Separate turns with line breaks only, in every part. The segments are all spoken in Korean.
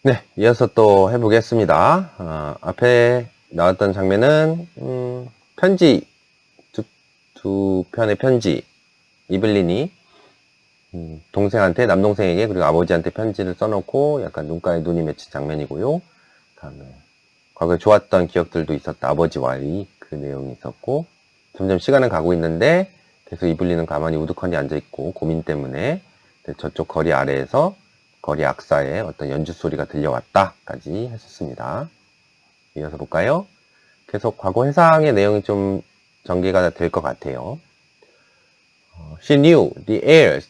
네, 이어서 또 해보겠습니다. 앞에 나왔던 장면은 편지, 두 편의 편지, 이블린이 동생한테, 남동생에게 그리고 아버지한테 편지를 써놓고 약간 눈가에 눈이 맺힌 장면이고요. 다음에 과거에 좋았던 기억들도 있었다. 아버지와의 그 내용이 있었고, 점점 시간은 가고 있는데 계속 이블린은 가만히 우두커니 앉아있고 고민 때문에 저쪽 거리 아래에서 거리 악사의 어떤 연주 소리가 들려왔다까지 했었습니다. 이어서 볼까요? 계속 과거 회상의 내용이 좀 전개가 될 것 같아요. She knew the air,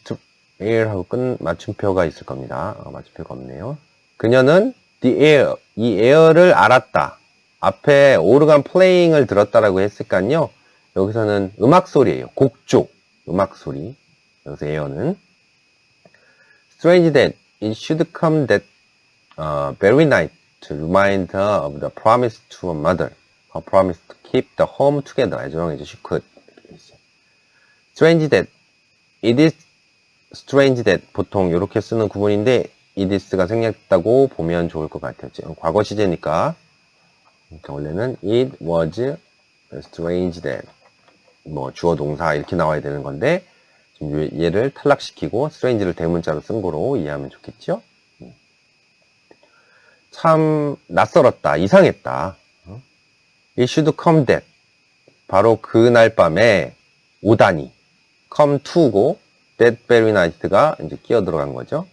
air하고 맞춤표가 있을 겁니다. 맞춤표가 없네요. 그녀는 the air, 이 air를 알았다. 앞에 오르간 플레잉을 들었다라고 했으니까요. 여기서는 음악 소리예요. 곡조, 음악 소리. 여기서 air는 Strange that it should come that very night to remind her of the promise to her mother. Her promise to keep the home together as long as she could. Strange that it is strange that 보통 이렇게 쓰는 구문인데 it is가 생략했다고 보면 좋을 것 같아요. 지금 과거 시제니까 그러니까 원래는 it was strange that 뭐 주어 동사 이렇게 나와야 되는 건데 지금 얘를 탈락시키고 strange를 대문자로 쓴 거로 이해하면 좋겠죠? 참 낯설었다, 이상했다. It should come that 바로 그날 밤에 오다니 come to고 that very night가 이제 끼어 들어간 거죠.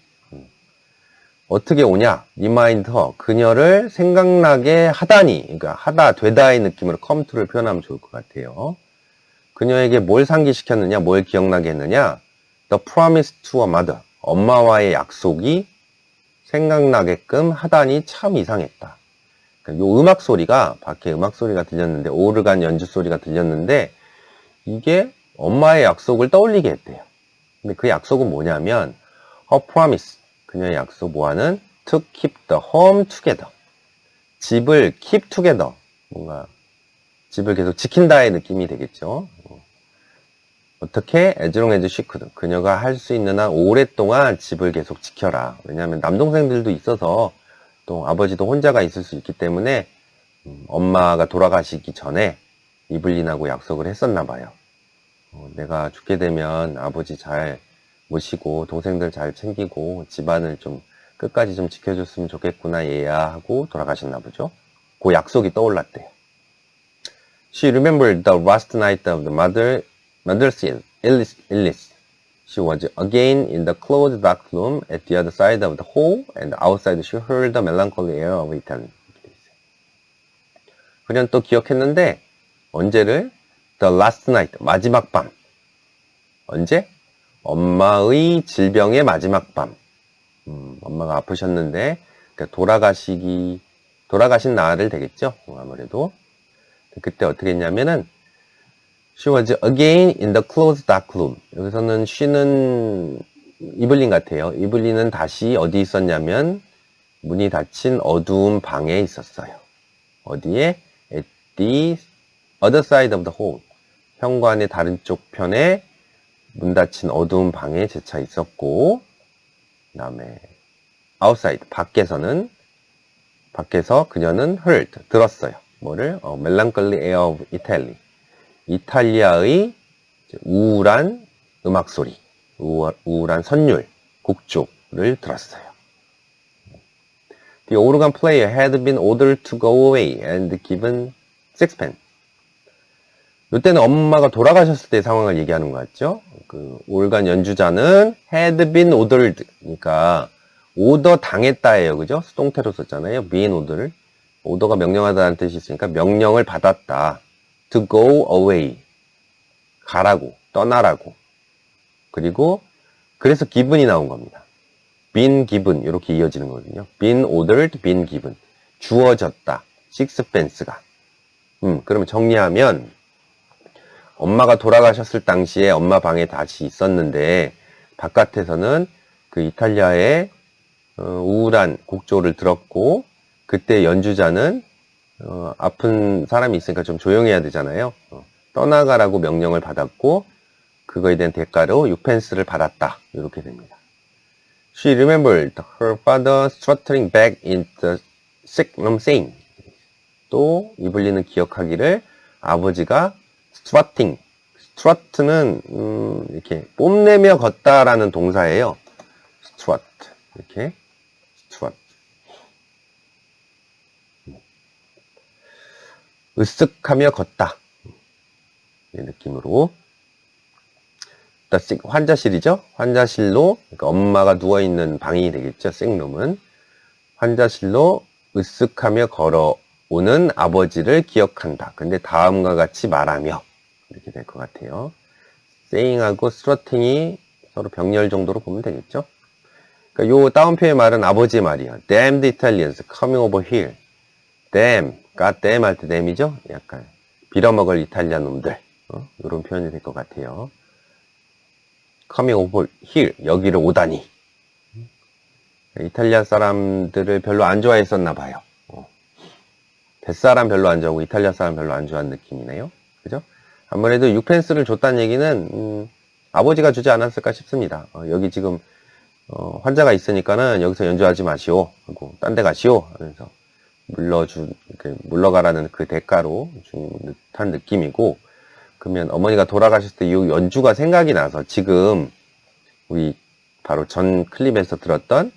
어떻게 오냐? remind her 그녀를 생각나게 하다니 그러니까 하다 되다의 느낌으로 come to를 표현하면 좋을 것 같아요. 그녀에게 뭘 상기시켰느냐? 뭘 기억나게 했느냐? The promise to her mother 엄마와의 약속이 생각나게끔 하다니 참 이상했다. 요 음악 소리가 밖에 음악 소리가 들렸는데 오르간 연주 소리가 들렸는데 이게 엄마의 약속을 떠올리게 했대요. 근데 그 약속은 뭐냐면 her promise 그녀의 약속 뭐하는 to keep the home together 집을 keep together 뭔가 집을 계속 지킨다의 느낌이 되겠죠. 어떻게 as long as she could 그녀가 할 수 있는 한 오랫동안 집을 계속 지켜라. 왜냐하면 남동생들도 있어서 또 아버지도 혼자가 있을 수 있기 때문에 엄마가 돌아가시기 전에 이블린하고 약속을 했었나 봐요. 내가 죽게 되면 아버지 잘 모시고 동생들 잘 챙기고 집안을 좀 끝까지 좀 지켜줬으면 좋겠구나 얘야 하고 돌아가셨나 보죠. 그 약속이 떠올랐대요. She remembered the last night of the mother's illness. She was again in the closed dark room at the other side of the hall, and outside she heard the melancholy air of Italy. 그녀는 또 기억했는데 언제를? The last night, 마지막 밤. 언제? 엄마의 질병의 마지막 밤. 엄마가 아프셨는데 그러니까 돌아가신 날을 되겠죠. 아무래도 그때 어떻게 했냐면은 She was again in the closed dark room. 여기서는 she는 이블린 같아요. 이블린은 다시 어디 있었냐면 문이 닫힌 어두운 방에 있었어요. 어디에? At the other side of the hall. 현관의 다른 쪽 편에 문 닫힌 어두운 방에 재차 있었고 그 다음에 outside 밖에서 그녀는 heard 들었어요. 뭐를? melancholy air of Italy. 이탈리아의 우울한 음악 소리, 우울한 선율, 곡조를 들었어요. The organ player had been ordered to go away and given sixpence. 이때는 엄마가 돌아가셨을 때 상황을 얘기하는 것 같죠? 그 오르간 연주자는 had been ordered, 그러니까 오더 당했다예요, 그죠? 수동태로 썼잖아요. been ordered. 오더가 명령하다는 뜻이 있으니까 명령을 받았다. To go away. 가라고, 떠나라고. 그리고 그래서 given이 나온 겁니다. been given 이렇게 이어지는 거거든요. been ordered, been given. 주어졌다. sixpence가. 그러면 정리하면 엄마가 돌아가셨을 당시에 엄마 방에 다시 있었는데 바깥에서는 그 이탈리아의 우울한 곡조를 들었고 그때 연주자는 아픈 사람이 있으니까 좀 조용해야 되잖아요. 떠나가라고 명령을 받았고 그거에 대한 대가로 6펜스를 받았다. 이렇게 됩니다. She remembered her father struttering back in the sick room saying. 또 이블리는 기억하기를 아버지가 strut는 이렇게 뽐내며 걷다라는 동사예요. strut 이렇게 strut. 으쓱하며 걷다 이 느낌으로. 환자실이죠. 환자실로 그러니까 엄마가 누워있는 방이 되겠죠. 생룸은 환자실로 으쓱하며 걸어오는 아버지를 기억한다. 근데 다음과 같이 말하며 이렇게 될 것 같아요. saying하고 strutting이 서로 병렬 정도로 보면 되겠죠. 그러니까 요 다운표의 말은 아버지의 말이에요. Damned Italians coming over here. Damn, god damn 할 때 damn이죠. 약간 빌어먹을 이탈리아 놈들. 이런 표현이 될 것 같아요. coming over here, 여기를 오다니. 이탈리아 사람들을 별로 안 좋아했었나 봐요. 뱃사람 별로 안 좋아하고 이탈리아 사람 별로 안 좋아하는 느낌이네요. 그죠? 아무래도 6펜스를 줬다는 얘기는 아버지가 주지 않았을까 싶습니다. 여기 지금 환자가 있으니까는 여기서 연주하지 마시오 하고 딴 데 가시오 하면서 물러가라는 그 대가로 준 듯한 느낌이고, 그러면 어머니가 돌아가셨을 때 이 연주가 생각이 나서 지금 우리 바로 전 클립에서 들었던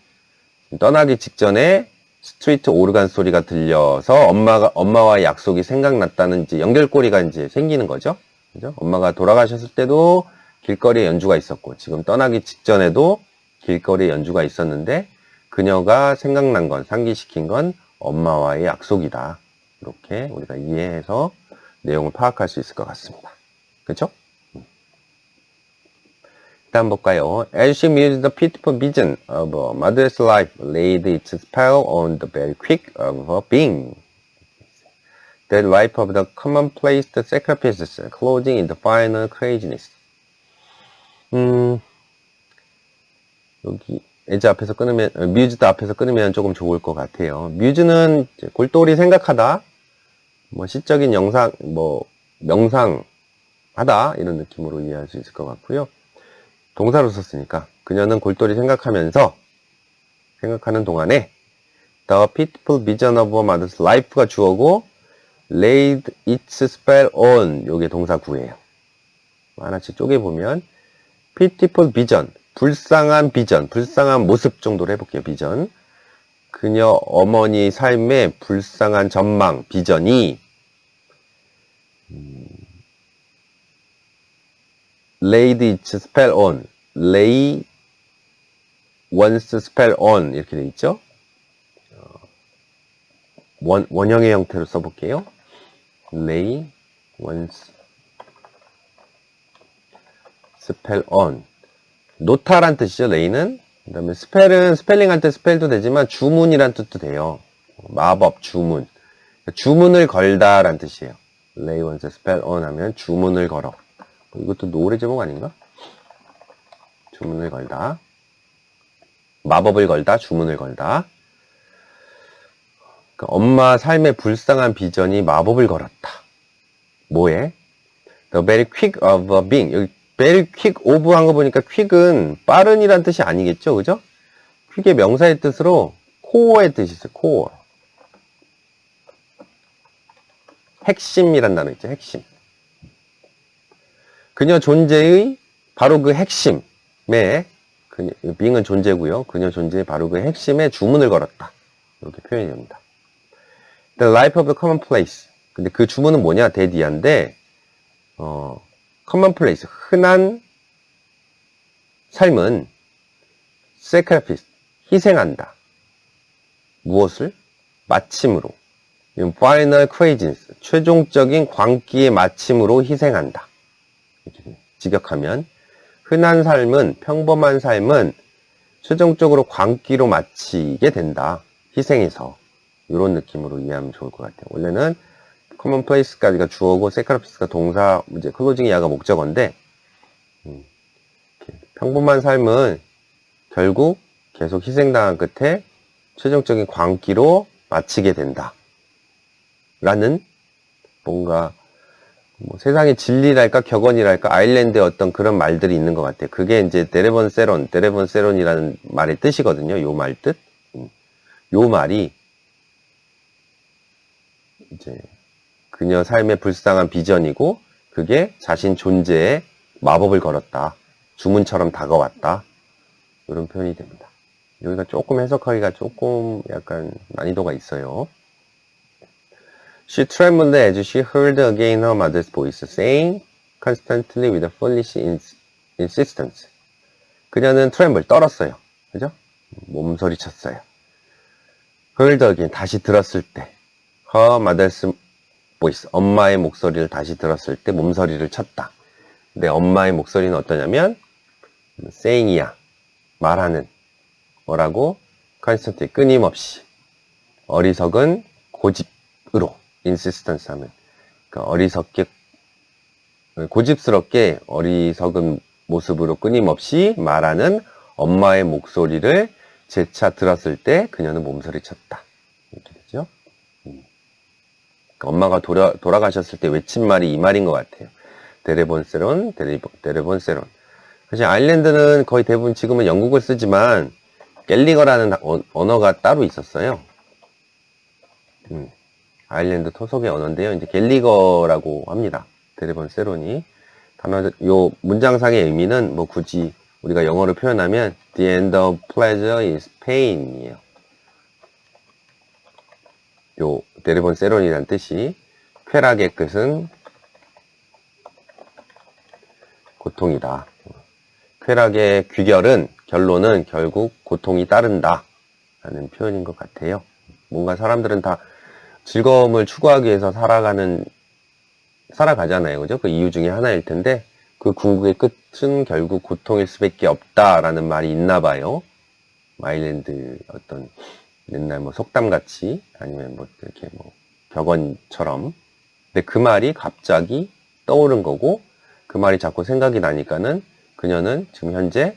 떠나기 직전에 스트리트 오르간 소리가 들려서 엄마와의 약속이 생각났다는 이제 연결고리가 이제 생기는 거죠. 그죠? 엄마가 돌아가셨을 때도 길거리에 연주가 있었고 지금 떠나기 직전에도 길거리에 연주가 있었는데 그녀가 생각난 건, 상기시킨 건 엄마와의 약속이다. 이렇게 우리가 이해해서 내용을 파악할 수 있을 것 같습니다. 그렇죠? 다음 볼까요? As she mused, the pitiful vision of a mother's life laid its spell on the very quick of her being. The life of the commonplace sacrifices closing in the final craziness. 여기 as 앞에서 끊으면, mused 앞에서 끊으면 조금 좋을 것 같아요. muse는 골똘히 생각하다, 뭐 시적인 영상, 뭐 명상하다 이런 느낌으로 이해할 수 있을 것 같고요. 동사로 썼으니까 그녀는 골똘히 생각하는 동안에 the pitiful vision of a mother's life가 주어고 laid its spell on 요게 동사 구예요. 하나씩 쪼개보면 pitiful vision, 불쌍한 비전, 불쌍한 모습 정도로 해볼게요. 비전. 그녀 어머니 삶의 불쌍한 전망, 비전이 laid its spell on, lay one's spell on 이렇게 돼 있죠. 원형의 형태로 써볼게요. lay one's spell on. 놓다란 뜻이죠. lay는. 그 다음에 spell은 스펠링 할 때 스펠도 되지만 주문이란 뜻도 돼요. 마법, 주문. 주문을 걸다란 뜻이에요. lay one's spell on 하면 주문을 걸어. 이것도 노래 제목 아닌가? 주문을 걸다. 마법을 걸다, 주문을 걸다. 그러니까 엄마 삶의 불쌍한 비전이 마법을 걸었다. 뭐에? The very quick of a being. 여기 very quick of 한 거 보니까 quick은 빠른이란 뜻이 아니겠죠? 그죠? quick의 명사의 뜻으로 core의 뜻이 있어요. core. 핵심이란 단어 있죠? 핵심. 그녀 존재의 바로 그 핵심에, being은 존재고요. 그녀 존재의 바로 그 핵심에 주문을 걸었다. 이렇게 표현이 됩니다. The life of the commonplace. 근데 그 주문은 뭐냐? 대디아인데, commonplace. 흔한 삶은 sacrifice. 희생한다. 무엇을? 마침으로. final craziness. 최종적인 광기의 마침으로 희생한다. 이렇게 직역하면 흔한 삶은, 평범한 삶은 최종적으로 광기로 마치게 된다. 희생해서. 이런 느낌으로 이해하면 좋을 것 같아요. 원래는 commonplace까지가 주어고 sacrifice가 동사, 이제 클로징 이하가 목적어인데, 평범한 삶은 결국 계속 희생당한 끝에 최종적인 광기로 마치게 된다. 라는 뭔가 뭐 세상의 진리랄까 격언이랄까 아일랜드의 어떤 그런 말들이 있는 것 같아요. 그게 이제 데레본세론이라는 말의 뜻이거든요. 요 말 뜻. 요 말이 이제 그녀 삶의 불쌍한 비전이고 그게 자신 존재에 마법을 걸었다. 주문처럼 다가왔다. 이런 표현이 됩니다. 여기가 조금 해석하기가 조금 약간 난이도가 있어요. She trembled as she heard again her mother's voice, saying constantly with a foolish insistence. 그녀는 tremble, 떨었어요. 그죠? 몸서리쳤어요. heard again, 다시 들었을 때. her mother's voice, 엄마의 목소리를 다시 들었을 때 몸서리를 쳤다. 근데 엄마의 목소리는 어떠냐면 saying이야. 말하는. 뭐라고? constantly, 끊임없이. 어리석은 고집으로. insistence 하면. 그러니까 어리석게, 고집스럽게 어리석은 모습으로 끊임없이 말하는 엄마의 목소리를 재차 들었을 때 그녀는 몸서리쳤다. 이렇게 되죠. 그러니까 엄마가 돌아가셨을 때 외친 말이 이 말인 것 같아요. 데레본세론. 사실 아일랜드는 거의 대부분 지금은 영국을 쓰지만 갤리거라는 언어가 따로 있었어요. 아일랜드 토속의 언어인데요. 이제 갤리거라고 합니다. 데레본세론이. 요 문장상의 의미는 뭐 굳이 우리가 영어로 표현하면 the end of pleasure is pain이에요. 요 데레본세론이라는 뜻이 쾌락의 끝은 고통이다. 쾌락의 결론은 결국 고통이 따른다 라는 표현인 것 같아요. 뭔가 사람들은 다 즐거움을 추구하기 위해서 살아가잖아요. 그죠? 그 이유 중에 하나일 텐데, 그 궁극의 끝은 결국 고통일 수밖에 없다라는 말이 있나 봐요. 아일랜드 어떤 옛날 뭐 속담같이, 아니면 뭐 이렇게 뭐 격언처럼. 근데 그 말이 갑자기 떠오른 거고, 그 말이 자꾸 생각이 나니까는 그녀는 지금 현재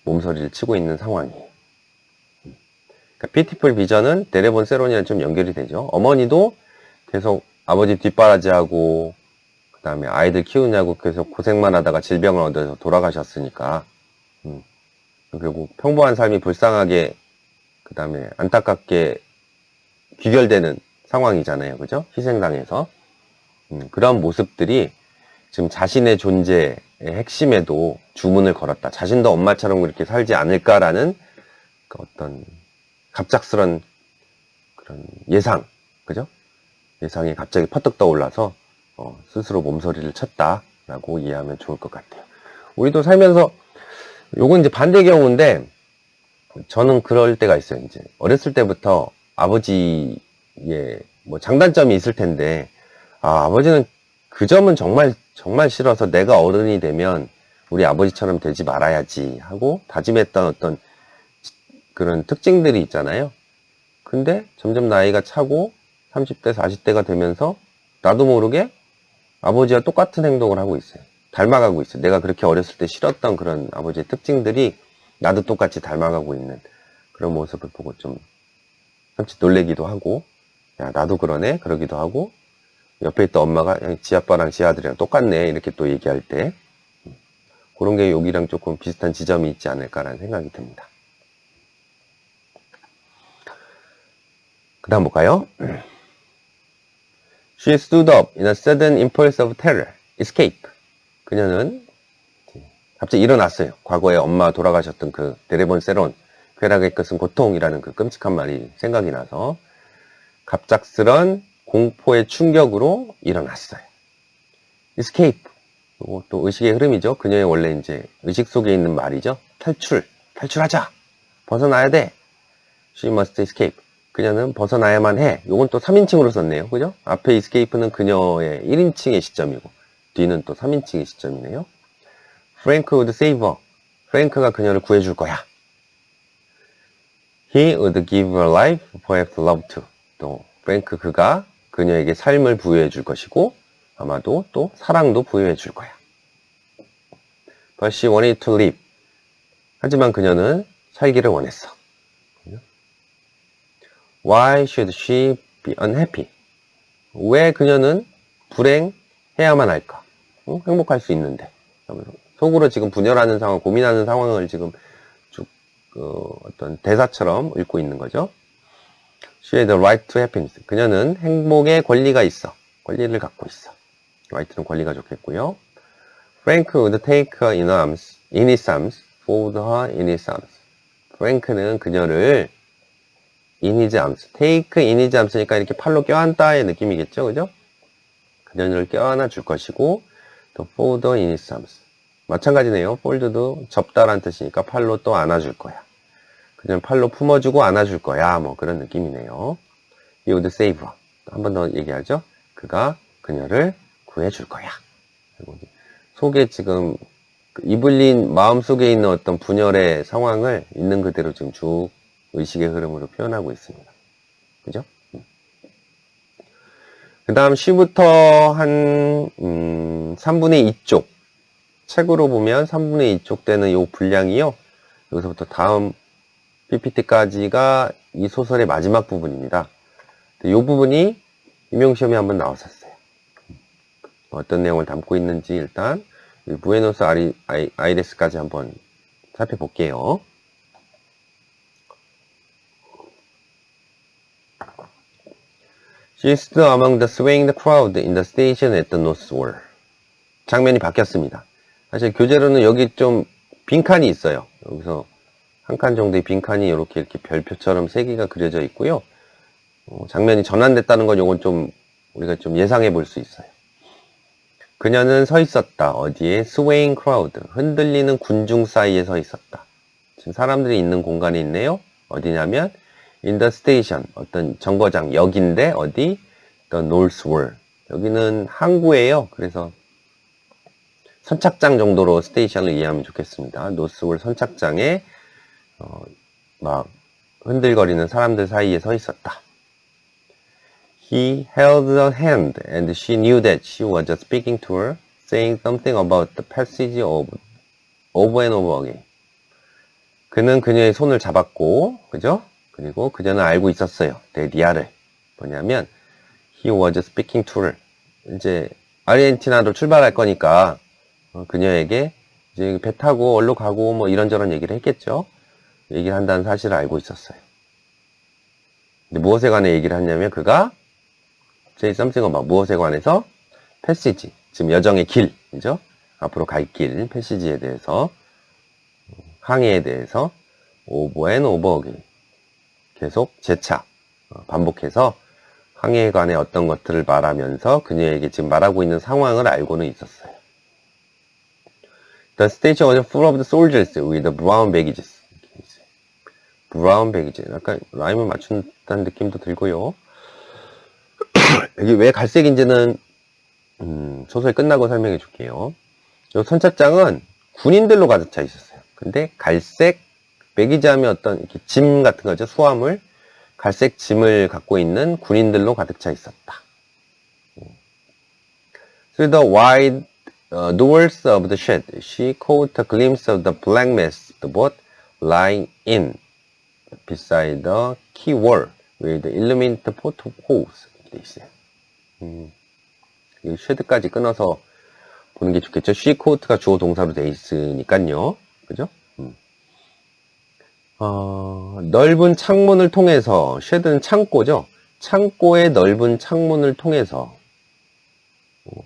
몸서리를 치고 있는 상황이에요. 그러니까 피티풀 비전은 데레본세론이랑 좀 연결이 되죠. 어머니도 계속 아버지 뒷바라지하고 그 다음에 아이들 키우냐고 계속 고생만 하다가 질병을 얻어서 돌아가셨으니까 결국 평범한 삶이 불쌍하게 그 다음에 안타깝게 귀결되는 상황이잖아요. 그죠? 희생당해서 그런 모습들이 지금 자신의 존재의 핵심에도 주문을 걸었다. 자신도 엄마처럼 그렇게 살지 않을까라는 그 어떤 갑작스런 그런 예상, 그죠? 예상이 갑자기 퍼뜩 떠올라서 스스로 몸서리를 쳤다라고 이해하면 좋을 것 같아요. 우리도 살면서 요건 이제 반대 경우인데 저는 그럴 때가 있어요. 이제 어렸을 때부터 아버지의 뭐 장단점이 있을 텐데 아버지는 그 점은 정말 싫어서 내가 어른이 되면 우리 아버지처럼 되지 말아야지 하고 다짐했던 어떤 그런 특징들이 있잖아요. 근데 점점 나이가 차고 30대, 40대가 되면서 나도 모르게 아버지와 똑같은 행동을 하고 있어요. 닮아가고 있어요. 내가 그렇게 어렸을 때 싫었던 그런 아버지의 특징들이 나도 똑같이 닮아가고 있는 그런 모습을 보고 좀 삼치 놀래기도 하고 야 나도 그러네 그러기도 하고 옆에 있던 엄마가 지 아빠랑 지 아들이랑 똑같네 이렇게 또 얘기할 때 그런 게 여기랑 조금 비슷한 지점이 있지 않을까라는 생각이 듭니다. 그 다음 볼까요? She stood up in a sudden impulse of terror. Escape. 그녀는 갑자기 일어났어요. 과거에 엄마 돌아가셨던 그 데레본세론, 쾌락의 끝은 고통이라는 그 끔찍한 말이 생각이 나서 갑작스런 공포의 충격으로 일어났어요. Escape. 이거 또 의식의 흐름이죠. 그녀의 원래 이제 의식 속에 있는 말이죠. 탈출하자. 벗어나야 돼. She must escape. 그녀는 벗어나야만 해. 요건 또 3인칭으로 썼네요. 그죠? 앞에 escape는 그녀의 1인칭의 시점이고 뒤는 또 3인칭의 시점이네요. Frank would save her. 프랭크가 그녀를 구해줄 거야. He would give her life, perhaps love too. 또 프랭크 그가 그녀에게 삶을 부여해 줄 것이고 아마도 또 사랑도 부여해 줄 거야. But she wanted to live. 하지만 그녀는 살기를 원했어. Why should she be unhappy? 왜 그녀는 해야만 할까? 행복할 수 있는데. 속으로 지금 분열하는 상황, 고민하는 상황을 지금 쭉, 어떤 대사처럼 읽고 있는 거죠. She had the right to happiness. 그녀는 행복의 권리가 있어. 권리를 갖고 있어. right는 권리가 좋겠고요. Frank would take her in his arms, fold her in his arms. 프랭크는 그녀를 in his arms, take in his arms니까 이렇게 팔로 껴안다의 느낌이겠죠, 그죠? 그녀를 껴안아 줄 것이고, 또 fold her in his arms. 마찬가지네요. fold도 접다란 뜻이니까 팔로 또 안아줄 거야. 그냥 팔로 품어주고 안아줄 거야. 뭐 그런 느낌이네요. He would save her. 한 번 더 얘기하죠. 그가 그녀를 구해줄 거야. 속에 지금 이블린 마음속에 있는 어떤 분열의 상황을 있는 그대로 지금 쭉 의식의 흐름으로 표현하고 있습니다. 그죠? 그 다음 시부터 한 3분의 2쪽 책으로 보면 3분의 2쪽 되는 요 분량이요. 여기서부터 다음 PPT까지가 이 소설의 마지막 부분입니다. 이 부분이 임용시험에 한번 나왔었어요. 어떤 내용을 담고 있는지 일단 부에노스 아이레스까지 한번 살펴볼게요. She stood among the swaying crowd in the station at the North Wall. 장면이 바뀌었습니다. 사실 교재로는 여기 좀 빈칸이 있어요. 여기서 한 칸 정도의 빈칸이 이렇게 별표처럼 3개가 그려져 있고요. 장면이 전환됐다는 건 요건 좀 우리가 좀 예상해 볼 수 있어요. 그녀는 서 있었다. 어디에? swaying crowd. 흔들리는 군중 사이에 서 있었다. 지금 사람들이 있는 공간이 있네요. 어디냐면 in the station. 어떤 정거장 역인데 어디? the North Wall. 여기는 항구예요. 그래서 선착장 정도로 스테이션을 이해하면 좋겠습니다. 노스홀 선착장에 막 흔들거리는 사람들 사이에 서 있었다. He held her hand and she knew that she was speaking to her, saying something about the passage of over and over again. 그는 그녀의 손을 잡았고, 그죠? 그리고 그녀는 알고 있었어요. 데디아를. 뭐냐면, he was speaking to her. 이제 아르헨티나로 출발할 거니까 그녀에게 이제 배 타고 얼로 가고 뭐 이런저런 얘기를 했겠죠. 얘기를 한다는 사실을 알고 있었어요. 근데 무엇에 관해 얘기를 했냐면 그가 say something about 무엇에 관해서 패시지, 지금 여정의 길이죠. 앞으로 갈 길, 패시지에 대해서, 항해에 대해서 over and over again. 계속 재차 반복해서 항해에 관해 어떤 것들을 말하면서 그녀에게 지금 말하고 있는 상황을 알고는 있었어요. The station was full of the soldiers with the brown baggages. brown baggage. 약간 라임을 맞춘다는 느낌도 들고요. 여기 왜 갈색인지는 소설 끝나고 설명해 줄게요. 이 선착장은 군인들로 가득 차 있었어요. 근데 갈색 배기지 하면 어떤 이렇게 짐 같은 거죠. 수화물, 갈색 짐을 갖고 있는 군인들로 가득 차 있었다. Through the wide doors of the shed, she caught a glimpse of the black mass of the boat lying in beside the quay wall with the illuminated portholes. 이렇게 돼 있어요. 이 쉐드까지 끊어서 보는 게 좋겠죠. she caught가 주어 동사로 돼 있으니까요. 그죠? 넓은 창문을 통해서, 쉐드는 창고죠. 창고의 넓은 창문을 통해서,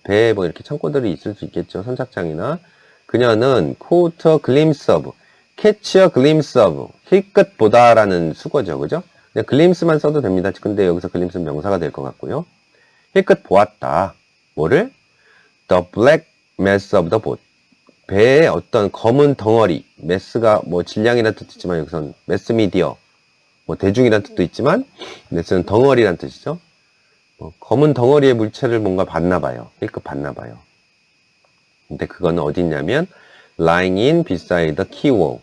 배에 뭐 이렇게 창고들이 있을 수 있겠죠. 선착장이나. 그녀는 caught a glimpse of, catch a glimpse of, 힐끗 보다라는 수거죠. 그죠? 그냥 glimpse만 써도 됩니다. 근데 여기서 glimpse는 명사가 될 것 같고요. 힐끗 보았다. 뭐를? The black mass of the boat. 배의 어떤 검은 덩어리, 매스가 뭐 질량이라는 뜻도 있지만 여기서는 매스 미디어, 뭐 대중이라는 뜻도 있지만 매스는 덩어리라는 뜻이죠. 검은 덩어리의 물체를 뭔가 봤나 봐요. 힐끗 봤나 봐요. 근데 그거는 어디 있냐면 lying in beside the quay wall.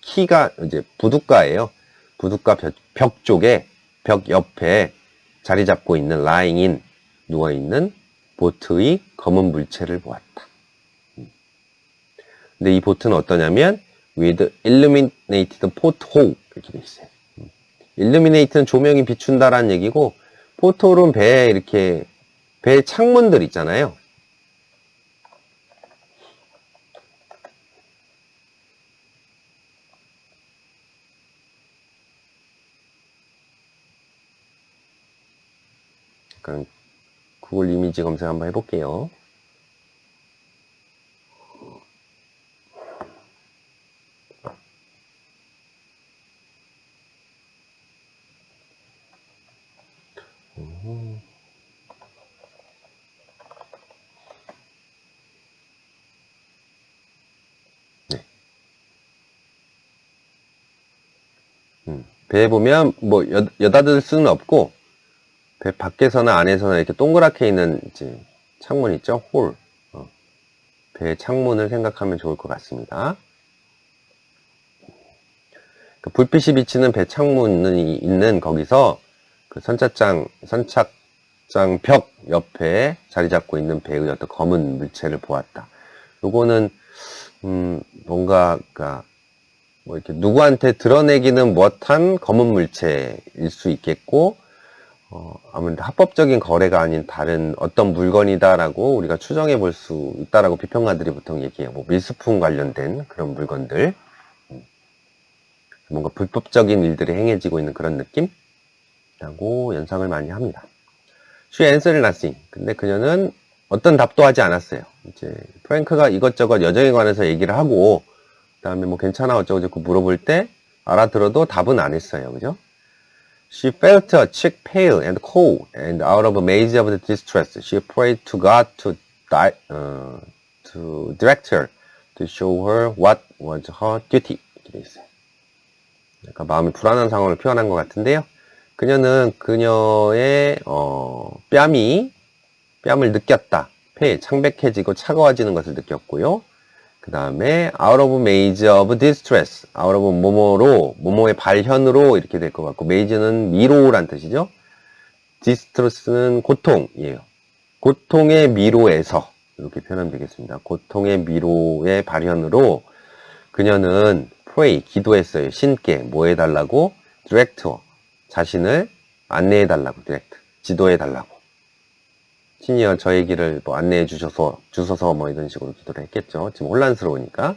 키가 이제 부둣가예요. 부둣가 벽 쪽에, 벽 옆에 자리 잡고 있는 lying in, 누워 있는 보트의 검은 물체를 보았다. 근데 이 보트는 어떠냐면 with illuminated porthole 이렇게 돼 있어요. illuminate는 조명이 비춘다라는 얘기고, porthole은 배에 이렇게 배 창문들 있잖아요. 잠깐 구글 이미지 검색 한번 해볼게요. 네. 배에 보면 뭐 여닫을 수는 없고 배 밖에서나 안에서나 이렇게 동그랗게 있는 이제 창문 있죠? 홀. 배 창문을 생각하면 좋을 것 같습니다. 그 불빛이 비치는 배 창문이 있는 거기서 그 선착장 벽 옆에 자리 잡고 있는 배의 어떤 검은 물체를 보았다. 요거는 뭔가 뭐 이렇게 누구한테 드러내기는 못한 검은 물체일 수 있겠고, 아무래도 합법적인 거래가 아닌 다른 어떤 물건이다라고 우리가 추정해 볼 수 있다라고 비평가들이 보통 얘기해요. 뭐 밀수품 관련된 그런 물건들. 뭔가 불법적인 일들이 행해지고 있는 그런 느낌이라고 연상을 많이 합니다. She answered nothing. 근데 그녀는 어떤 답도 하지 않았어요. 이제 프랭크가 이것저것 여정에 관해서 얘기를 하고, 그 다음에 뭐 괜찮아 어쩌고저쩌고 물어볼 때 알아들어도 답은 안 했어요. 그죠? She felt a cheek pale and cold, and out of a maze of distress, she prayed to God to direct her, to show her what was her duty. 이렇게 돼 있어요. 약간 마음이 불안한 상황을 표현한 것 같은데요. 그녀는 그녀의 뺨을 느꼈다. 폐 창백해지고 차가워지는 것을 느꼈고요. 그 다음에 out of maze of distress, out of 모모의 발현으로 이렇게 될 것 같고, maze는 미로란 뜻이죠. distress는 고통이에요. 고통의 미로에서 이렇게 표현하면 되겠습니다. 고통의 미로의 발현으로 그녀는 pray, 기도했어요. 신께 뭐 해달라고? direct her, 자신을 안내해달라고, direct, 지도해달라고. 신이여 저의 길을 뭐 안내해 주소서 뭐 이런 식으로 기도를 했겠죠. 지금 혼란스러우니까.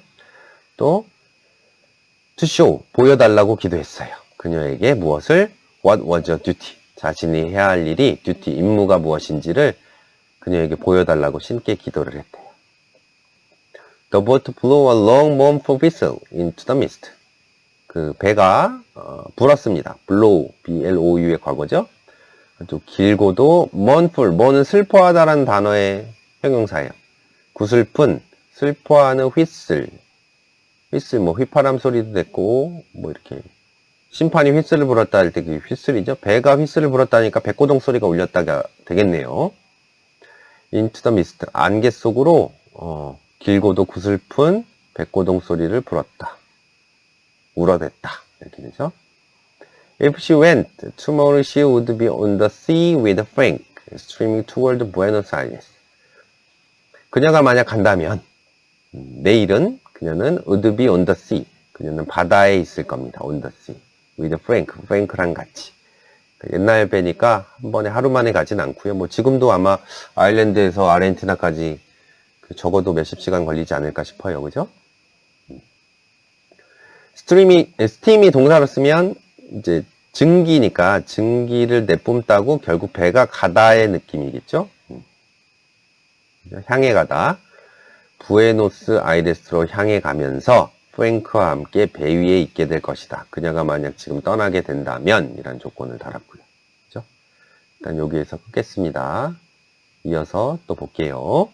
또 to show, 보여달라고 기도했어요. 그녀에게 무엇을? What was your duty? 자신이 해야 할 일이, duty, 임무가 무엇인지를 그녀에게 보여달라고 신께 기도를 했대요. The boat blew a long mournful whistle into the mist. 그 배가 불었습니다. blow, B-L-O-U의 과거죠. 아주 길고도 mournful, mourn은 슬퍼하다라는 단어의 형용사예요. 구슬픈, 슬퍼하는 휘슬 뭐 휘파람 소리도 됐고, 뭐 이렇게 심판이 휘슬을 불었다 할 때 그 휘슬이죠. 배가 휘슬을 불었다니까 백고동 소리가 울렸다가 되겠네요. into the mist, 안개 속으로 길고도 구슬픈 백고동 소리를 불었다. 울어댔다. 이렇게 되죠. If she went, tomorrow she would be on the sea with Frank, streaming toward Buenos Aires. 그녀가 만약 간다면, 내일은 그녀는 would be on the sea. 그녀는 바다에 있을 겁니다. on the sea. with Frank, 프랭크랑 같이. 옛날 배니까 한 번에 하루 만에 가진 않고요. 뭐 지금도 아마 아일랜드에서 아르헨티나까지 적어도 몇십 시간 걸리지 않을까 싶어요. 그죠? 스팀이 동사로 쓰면 이제 증기니까 증기를 내뿜다고 결국 배가 가다의 느낌이겠죠? 향해 가다. 부에노스 아이레스로 향해 가면서 프랭크와 함께 배 위에 있게 될 것이다. 그녀가 만약 지금 떠나게 된다면 이란 조건을 달았고요. 그죠? 일단 여기에서 끊겠습니다. 이어서 또 볼게요.